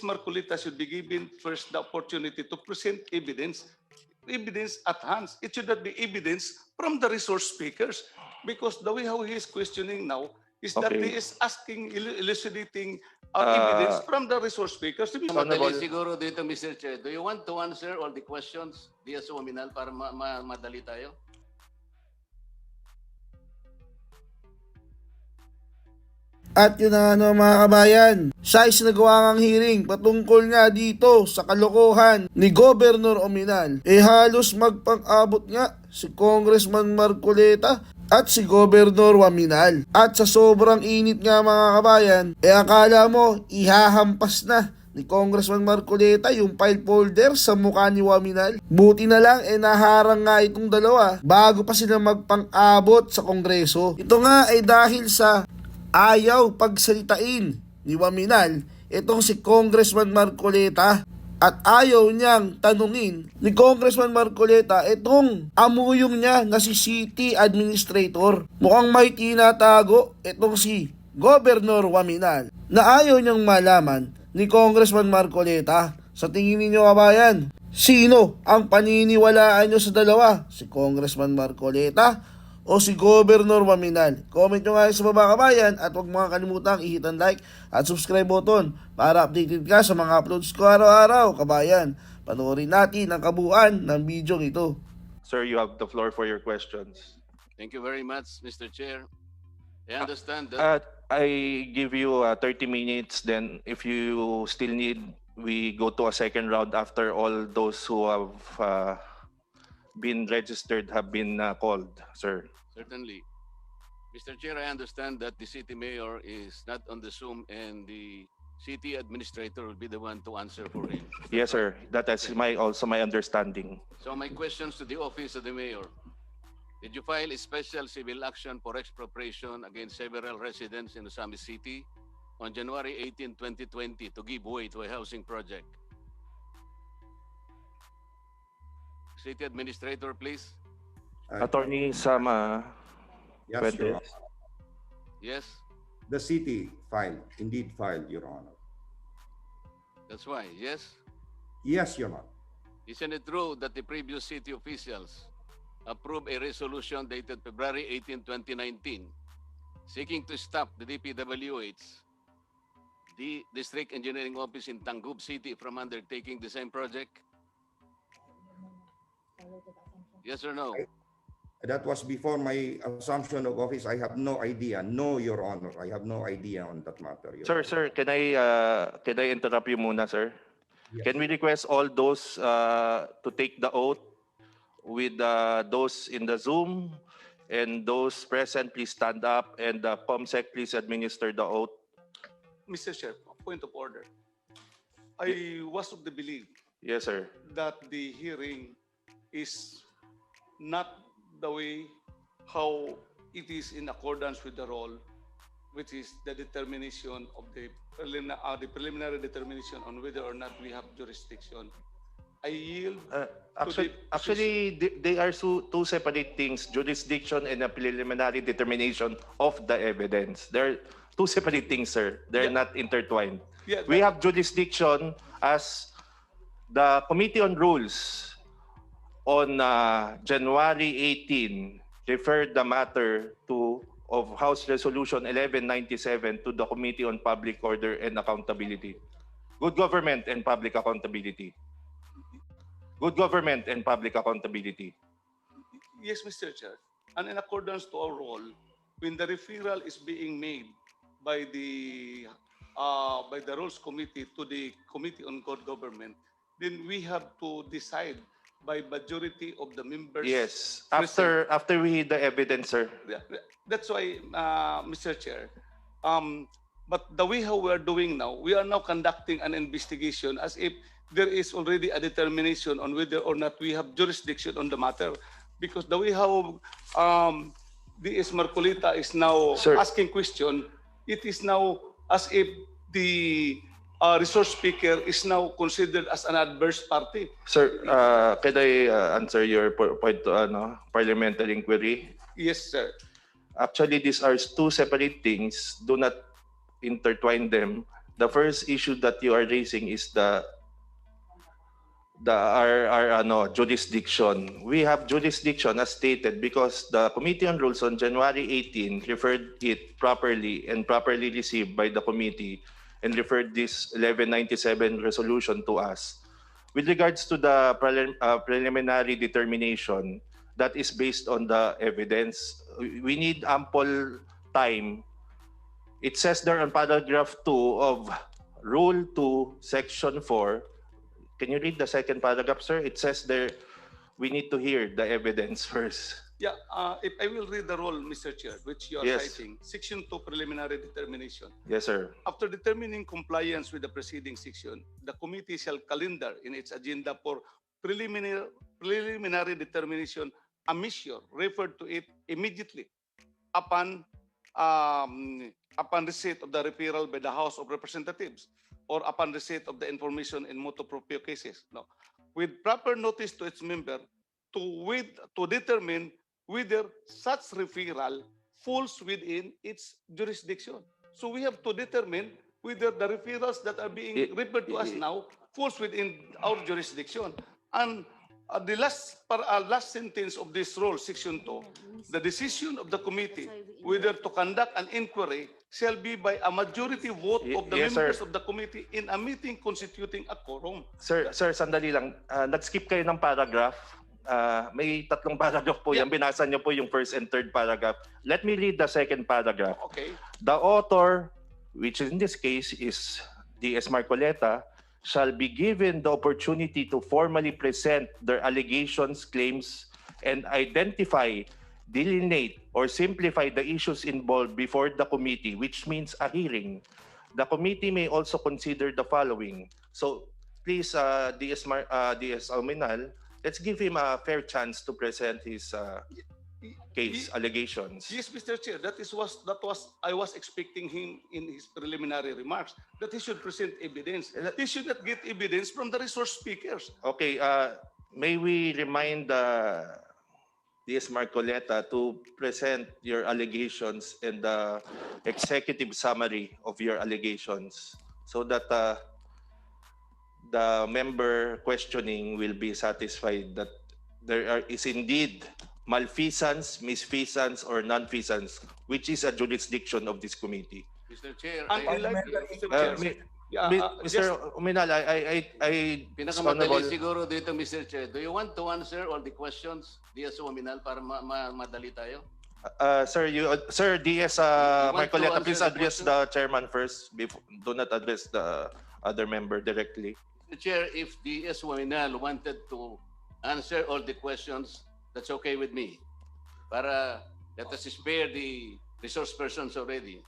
Marcoleta should be given first the opportunity to present evidence at hand. It should not be evidence from the resource speakers, because the way how he is questioning now is that he is asking, elucidating evidence from the resource speakers. Madali siguro dito, Mr. Chair. Do you want to answer all the questions, Mr.Oaminal, para madali tayo? At yun na mga kabayan, siya ay sinagawa ng hearing patungkol nga dito sa kalokohan ni Governor Ominal. Halos magpang-abot nga si Congressman Marcoleta at si Governor Ominal. At sa sobrang init nga mga kabayan, akala mo ihahampas na ni Congressman Marcoleta yung file folder sa mukha ni Ominal. Buti na lang naharang nga itong dalawa bago pa sila magpang-abot sa Kongreso. Ito nga ay dahil sa ayaw pagsalitain ni Ominal itong si Congressman Marcoleta, at ayaw niyang tanungin ni Congressman Marcoleta itong amuyong niya na si City Administrator. Mukhang may tinatago itong si Governor Ominal na ayaw niyang malaman ni Congressman Marcoleta. Sa tingin ninyo kabayan, sino ang paniniwalaan nyo sa dalawa? Si Congressman Marcoleta o si Governor Ominal? Comment nyo nga sa baba kabayan, at huwag mga kalimutang i-hit ang like at subscribe button para updated ka sa mga uploads ko araw-araw kabayan. Panoorin natin ang kabuuan ng video ito. Sir, you have the floor for your questions. Thank you very much, Mr. Chair. I understand that... I give you 30 minutes, then if you still need, we go to a second round after all those who have been registered have been called, sir. Certainly. Mr. Chair, I understand that the city mayor is not on the Zoom and the city administrator will be the one to answer for him. Yes, sir. That is also my understanding. So my questions to the office of the mayor. Did you file a special civil action for expropriation against several residents in Osamis City on January 18, 2020 to give way to a housing project? City Administrator, please. Attorney Sama. Yes, Pwede. Your Honor. Yes, The city indeed filed, Your Honor. that's why. Yes. Yes, Your Honor. Isn't it true that the previous city officials approved a resolution dated February 18, 2019, seeking to stop the DPWH, the District Engineering Office in Tangub City, from undertaking the same project? Yes or no? That was before my assumption of office. I have no idea. No, Your Honor. I have no idea on that matter. Your Honor. Sir, can I interrupt you muna, sir? Yes. Can we request all those to take the oath with those in the Zoom, and those present, please stand up, and the COMSEC, please administer the oath. Mr. Chair, point of order. I was of the belief Yes, sir. that the hearing is not the way how it is in accordance with the role, which is the determination of the preliminary determination on whether or not we have jurisdiction. I yield. Actually, they are two separate things: jurisdiction and a preliminary determination of the evidence. They're two separate things, sir. They're not intertwined. Yeah, We have jurisdiction as the Committee on Rules on January 18 referred the matter of House Resolution 1197 to the Committee on Public Order and Accountability. Good government and public accountability. Good government and public accountability. Yes, Mr. Chair. And in accordance to our role, when the referral is being made by the Rules Committee to the Committee on Good Government, then we have to decide by majority of the members. Yes. present. After we hear the evidence, sir. That's why, Mr. Chair, but the way how we are doing now, we are now conducting an investigation as if there is already a determination on whether or not we have jurisdiction on the matter. Because the way how Marcoleta is now Sir. asking question, it is now as if the resource speaker is now considered as an adverse party. Sir, can I answer your point to parliamentary inquiry? Yes, sir. Actually, these are two separate things. Do not intertwine them. the first issue that you are raising is our jurisdiction. We have jurisdiction as stated because the Committee on Rules on January 18 referred it properly and properly received by the committee and referred this 1197 resolution to us. With regards to the preliminary determination, that is based on the evidence. We need ample time. It says there on paragraph 2 of Rule 2, Section 4. Can you read the second paragraph, sir? It says there we need to hear the evidence first. Yeah, if I will read the rule, Mr. Chair, which you are Yes. citing, Section 2 preliminary determination. Yes, sir. After determining compliance with the preceding section, the committee shall calendar in its agenda for preliminary determination a measure referred to it immediately upon receipt of the referral by the House of Representatives or upon receipt of the information in motu proprio cases. No, with proper notice to its member to determine whether such referral falls within its jurisdiction. So we have to determine whether the referrals that are being referred to us now falls within our jurisdiction. And the last sentence of this rule, Section 2, the decision of the committee whether to conduct an inquiry shall be by a majority vote of the Yes, members sir. of the committee in a meeting constituting a quorum. Sir, sandali lang. Nag-skip kayo ng paragraph. May tatlong paragraph po yan. Binasa niyo po yung first and third paragraph. Let me read the second paragraph. Okay. The author, which in this case is D.S. Marcoleta, shall be given the opportunity to formally present their allegations, claims, and identify, delineate, or simplify the issues involved before the committee, which means a hearing. The committee may also consider the following. So, please, D.S. Oaminal, let's give him a fair chance to present his case allegations. Yes, Mr. Chair, that was I was expecting him in his preliminary remarks that he should present evidence. He should not get evidence from the resource speakers. Okay, may we remind D.S. Marcoleta to present your allegations and the executive summary of your allegations so that the member questioning will be satisfied that there is indeed malfeasance, misfeasance, or nonfeasance, which is a jurisdiction of this committee. Mr. Chair, Mr. Chair, Mr. Oaminal, I pinakamadali siguro dito, Mr. Chair. Do you want to answer all the questions, D.S. Oaminal, para madali tayo? Sir D.S. want to Marcoleta, answer please the address question? the chairman first. Do not address the other member directly. Mr. Chair, if D.S. Oaminal wanted to answer all the questions, that's okay with me. Para let us spare the resource persons already.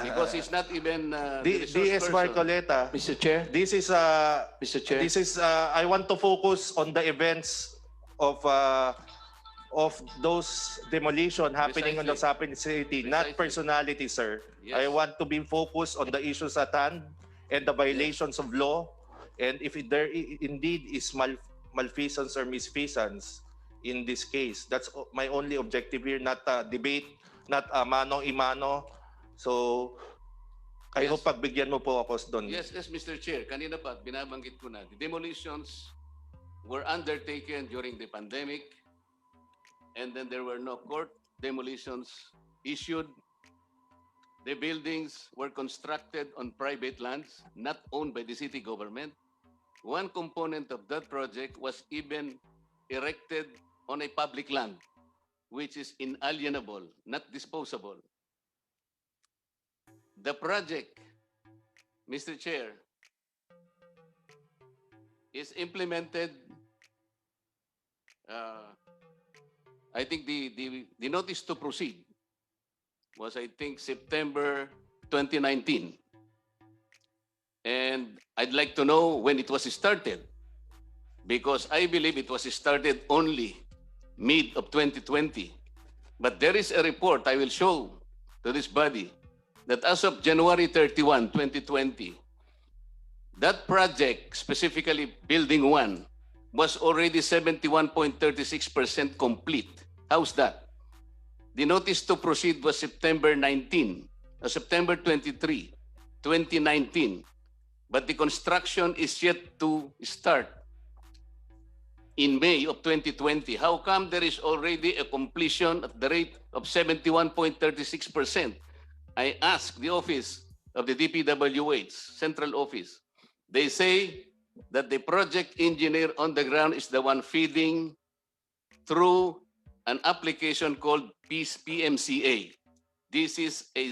Because he's not even the resource D.S. person. Marcoleta, Mr. Chair, this is Mr. Chair. this is I want to focus on the events of those demolition happening on the Sapin City, not Precisely. personality, sir. Yes. I want to be focused on the issues at hand and the violations of law, and if there indeed is malfeasance or misfeasance in this case. That's my only objective here, not debate, not mano-imano. So, I Yes. hope pagbigyan mo po ako doon. Yes, Mr. Chair. Kanina pa, binabanggit ko na. The demolitions were undertaken during the pandemic, and then there were no court demolitions issued. The buildings were constructed on private lands, not owned by the city government. One component of that project was even erected on a public land, which is inalienable, not disposable. The project, Mr. Chair, is implemented. I think the notice to proceed was, I think, September 2019. And I'd like to know when it was started, because I believe it was started only mid of 2020. But there is a report I will show to this body that as of January 31, 2020, that project, specifically Building 1, was already 71.36% complete. How's that? The notice to proceed was September 23. 2019, but the construction is yet to start in May of 2020. How come there is already a completion at the rate of 71.36%? I asked the office of the DPWH, central office. They say that the project engineer on the ground is the one feeding through an application called PMCA. This is a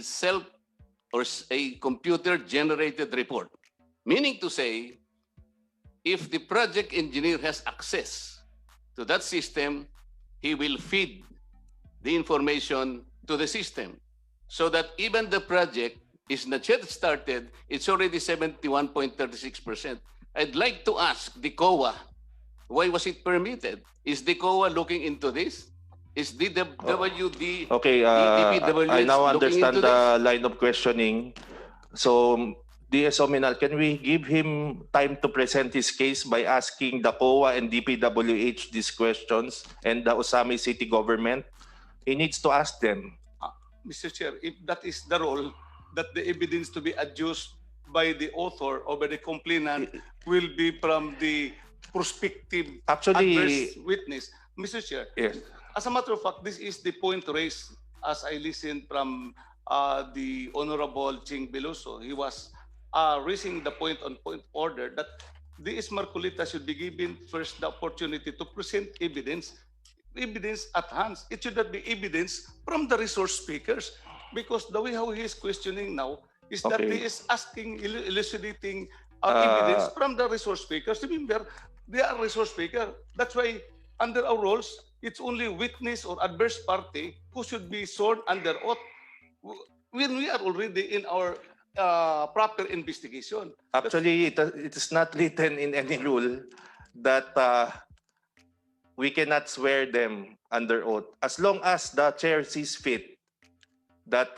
a computer-generated report, meaning to say, if the project engineer has access to that system, he will feed the information to the system so that even the project is not yet started, it's already 71.36%. I'd like to ask the COA, why was it permitted? Is the COA looking into this? Is the WD, Okay, DPWH I now looking understand into the this? line of questioning. So, DS-Ominal, can we give him time to present his case by asking the COA and DPWH these questions and the Osami City government? He needs to ask them. Mr. Chair, if that is the role, that the evidence to be adduced by the author or by the complainant will be from the prospective Actually, adverse witness. Mr. Chair, yes. as a matter of fact, this is the point raised as I listened from the Honorable Ching Beluso. He was raising the point on point order that DS Marcoleta should be given first the opportunity to present evidence at hand. It should not be evidence from the resource speakers, because the way how he is questioning now is that Okay. he is asking, elucidating evidence from the resource speakers. Remember, they are resource speaker. That's why under our rules, it's only witness or adverse party who should be sworn under oath when we are already in our proper investigation. Actually, it is not written in any rule that we cannot swear them under oath. As long as the chair sees fit that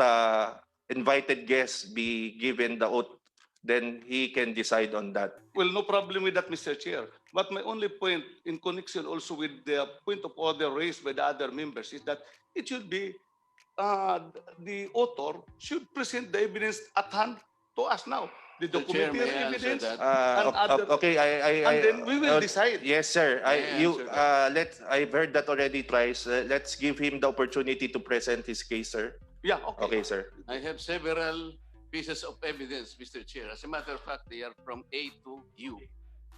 invited guests be given the oath, then he can decide on that. Well, no problem with that, Mr. Chair. But my only point in connection also with the point of order raised by the other members is that it should be the author should present the evidence at hand to us now. The Mr. Chair, documentary may I answer evidence that? and other. Okay, And then we will decide. Yes, sir. May I answer that? I've heard that already twice. Let's give him the opportunity to present his case, sir. Yeah, okay. Okay, sir. I have several pieces of evidence, Mr. Chair. As a matter of fact, they are from A to U.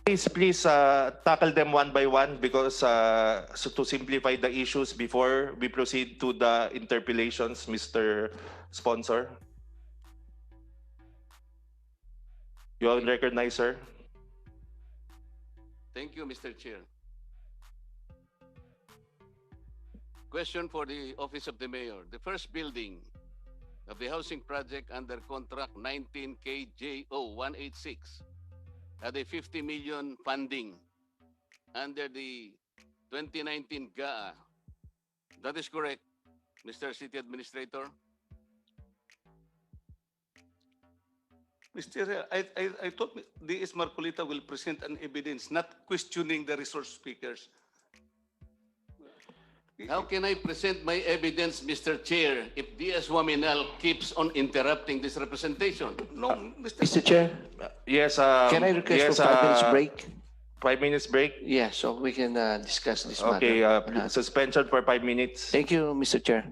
Please tackle them one by one, because so to simplify the issues before we proceed to the interpellations, Mr. Sponsor. You are recognized, sir. Thank you, Mr. Chair. Question for the Office of the Mayor. The first building of the housing project under contract 19KJO186 had a 50 million funding under the 2019 GAA. That is correct, Mr. City Administrator? Mr. Chair, I thought DS Marcoleta will present an evidence, not questioning the resource speakers. How can I present my evidence, Mr. Chair, if DS-Oaminal keeps on interrupting this representation? No, Mr. Chair, Yes. can I request for 5 minutes break? 5 minutes break. Yeah, so we can discuss this Okay. matter. Suspension for 5 minutes. Thank you, Mr. Chair.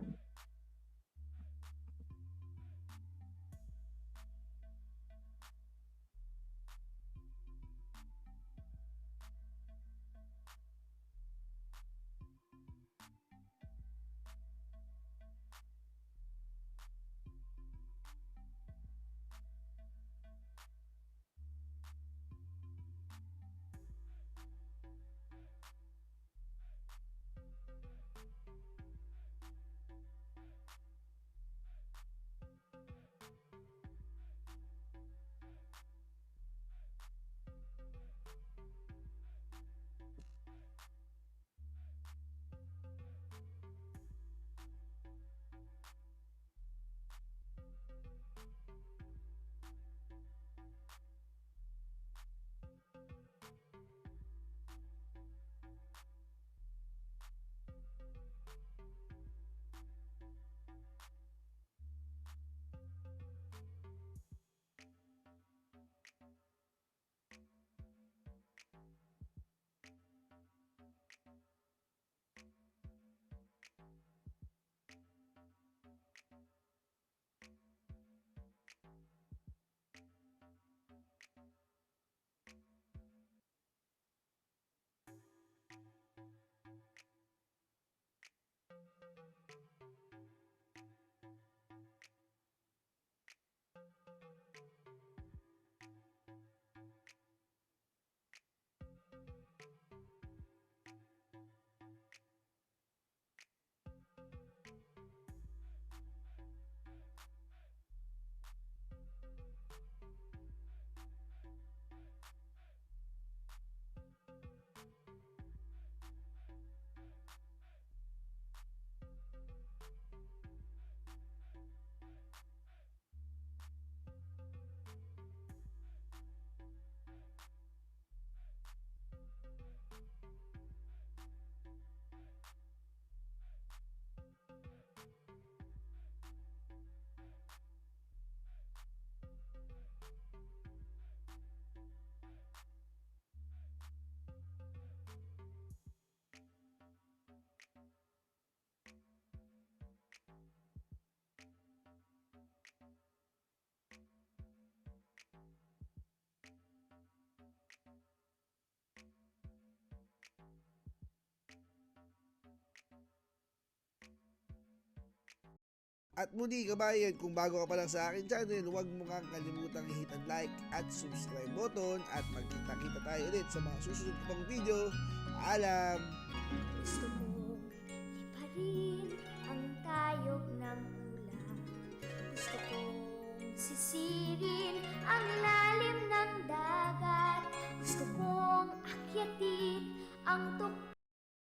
At muli kabayan, kung bago ka pa lang sa akin channel, huwag mo kang kalimutang i-hit ang like at subscribe button at magkita-kita tayo ulit sa mga susunod pang video. Paalam! Gusto mong liparin ang tayog ng ulan. Gusto kong sisirin ang lalim ng dagat. Gusto kong akyatin ang